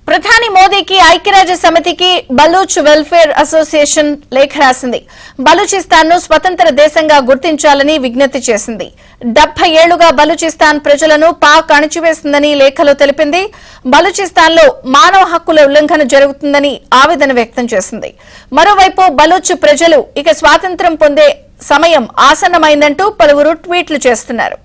ప్రధాని మోదీకి ఐక్యరాజ్య సమితికి బలూచ్ వెల్ఫేర్ అసోసియేషన్ లేఖ రాసింది. బలూచిస్తాన్ ను స్వతంత్ర దేశంగా గుర్తించాలని విజ్ఞప్తి చేసింది. 70 ఏళ్లుగా బలూచిస్తాన్ ప్రజలను పాక్ అణచివేసిందని లేఖలో తెలిపింది. బలూచిస్తాన్ లో మానవ హక్కుల ఉల్లంఘన జరుగుతుందని ఆవేదన వ్యక్తం చేసింది. మరోవైపు బలూచ్ ప్రజలు ఇక స్వాతంత్ర్యం పొందే సమయం ఆసన్నమైందంటూ పలువురు ట్వీట్లు చేస్తున్నారు.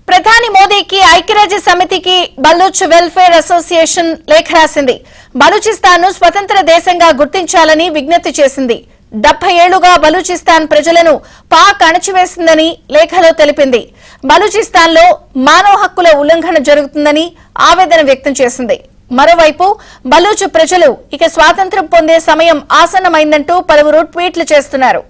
ప్రధాని మోదీకి ఐక్యరాజ్య సమితికి బలూచ్ వెల్ఫేర్ అసోసియేషన్ లేఖ రాసింది. బలూచిస్తాన్ ను స్వతంత్ర దేశంగా గుర్తించాలని విజ్ఞప్తి చేసింది. 70 ఏళ్లుగా బలూచిస్తాన్ ప్రజలను పాక్ అణచివేసిందని లేఖలో తెలిపింది. బలూచిస్తాన్ లో మానవ హక్కుల ఉల్లంఘన జరుగుతుందని ఆవేదన వ్యక్తం చేసింది. మరోవైపు బలూచ్ ప్రజలు ఇక స్వాతంత్ర్యం పొందే సమయం ఆసన్నమైందంటూ పలువురు ట్వీట్లు చేస్తున్నారు.